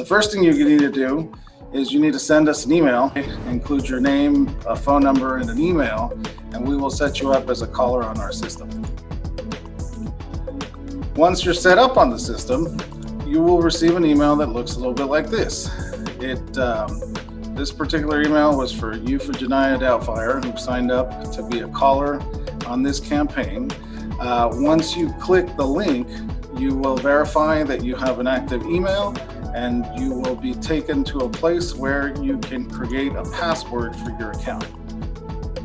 first thing you need to do is you need to send us an email, include your name, a phone number, and an email, and we will set you up as a caller on our system. Once you're set up on the system, you will receive an email that looks a little bit like this. This particular email was for Euphigenia Doubtfire, who signed up to be a caller on this campaign. Once you click the link, you will verify that you have an active email, and you will be taken to a place where you can create a password for your account.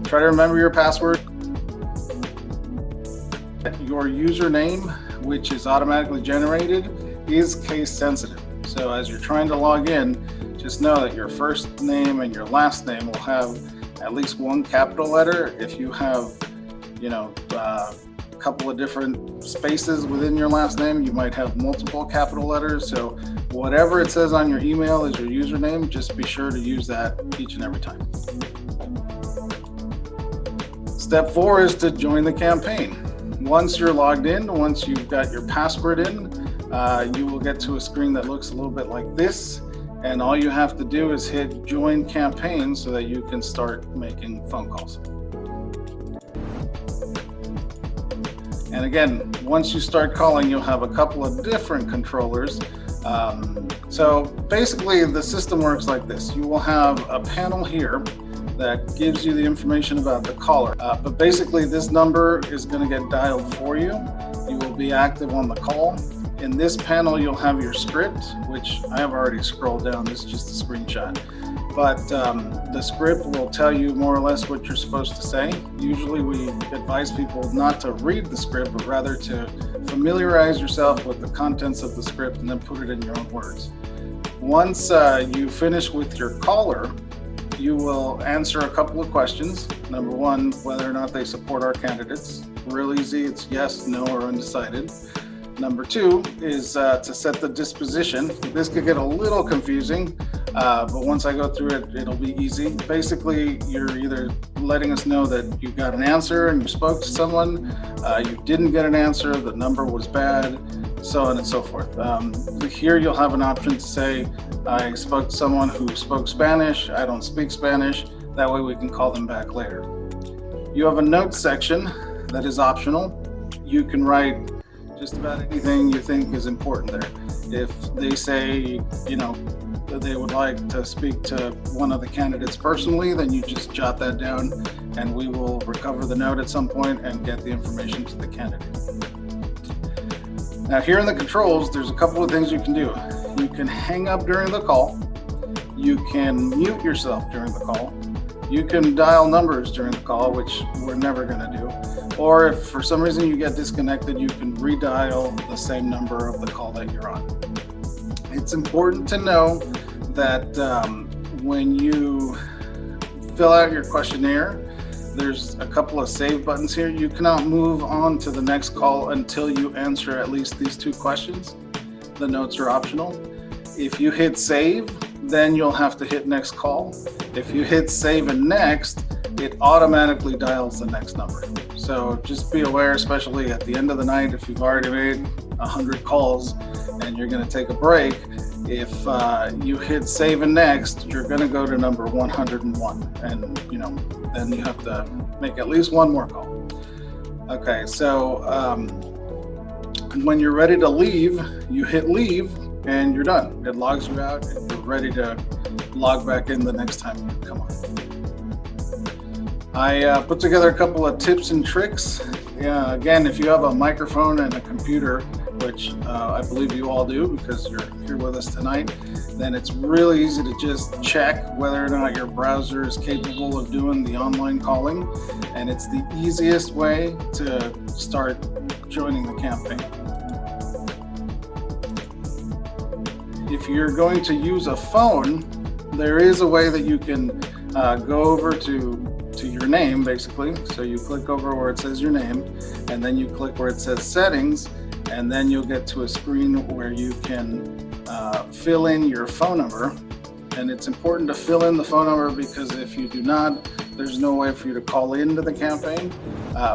Try to remember your password. Your username, which is automatically generated, is case sensitive. So as you're trying to log in, just know that your first name and your last name will have at least one capital letter. If you have, a couple of different spaces within your last name, you might have multiple capital letters. So whatever it says on your email is your username. Just be sure to use that each and every time. Step 4 is to join the campaign. Once you're logged in, once you've got your password in, you will get to a screen that looks a little bit like this. And all you have to do is hit join campaign so that you can start making phone calls. And again, once you start calling, you'll have a couple of different controllers. So basically the system works like this. You will have a panel here that gives you the information about the caller. But basically this number is going to get dialed for you. You will be active on the call. In this panel, you'll have your script, which I have already scrolled down. This is just a screenshot. But the script will tell you more or less what you're supposed to say. Usually we advise people not to read the script, but rather to familiarize yourself with the contents of the script and then put it in your own words. Once you finish with your caller, you will answer a couple of questions. Number 1, whether or not they support our candidates. Real easy, it's yes, no, or undecided. Number 2 is to set the disposition. This could get a little confusing, but once I go through it, it'll be easy. Basically, you're either letting us know that you got an answer and you spoke to someone, you didn't get an answer, the number was bad, so on and so forth. Here you'll have an option to say, I spoke to someone who spoke Spanish, I don't speak Spanish. That way we can call them back later. You have a notes section that is optional. You can write just about anything you think is important there. If they say, that they would like to speak to one of the candidates personally, then you just jot that down and we will recover the note at some point and get the information to the candidate. Now here in the controls, there's a couple of things you can do. You can hang up during the call. You can mute yourself during the call. You can dial numbers during the call, which we're never going to do. Or if for some reason you get disconnected, you can redial the same number of the call that you're on. It's important to know that when you fill out your questionnaire, there's a couple of save buttons here. You cannot move on to the next call until you answer at least these 2 questions. The notes are optional. If you hit save, then you'll have to hit next call. If you hit save and next, it automatically dials the next number. So just be aware, especially at the end of the night, if you've already made 100 calls and you're going to take a break, if you hit save and next, you're going to go to number 101, and then you have to make at least one more call. Okay, so when you're ready to leave, you hit leave and you're done. It logs you out and you're ready to log back in the next time you come on. I put together a couple of tips and tricks. Again, if you have a microphone and a computer, which I believe you all do because you're here with us tonight, then it's really easy to just check whether or not your browser is capable of doing the online calling, and it's the easiest way to start joining the campaign. If you're going to use a phone, there is a way that you can go over to your name, basically. So you click over where it says your name, and then you click where it says settings, and then you'll get to a screen where you can fill in your phone number. And it's important to fill in the phone number because if you do not, there's no way for you to call into the campaign.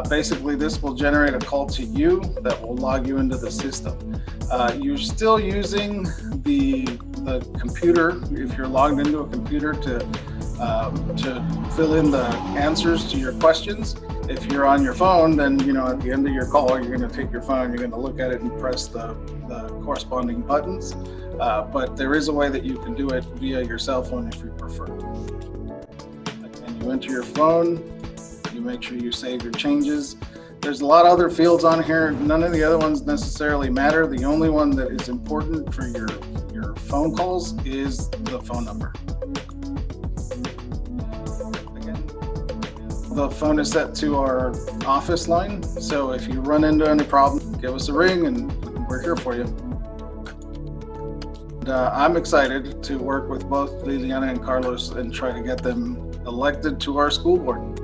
Basically, this will generate a call to you that will log you into the system. You're still using the the computer, if you're logged into a computer, to fill in the answers to your questions. If you're on your phone, then at the end of your call, you're going to take your phone, you're going to look at it and press the corresponding buttons. But there is a way that you can do it via your cell phone if you prefer. And you enter your phone, you make sure you save your changes. There's a lot of other fields on here. None of the other ones necessarily matter. The only one that is important for your phone calls is the phone number. Again, the phone is set to our office line, so if you run into any problem, give us a ring and we're here for you. And, I'm excited to work with both Liliana and Carlos and try to get them elected to our school board.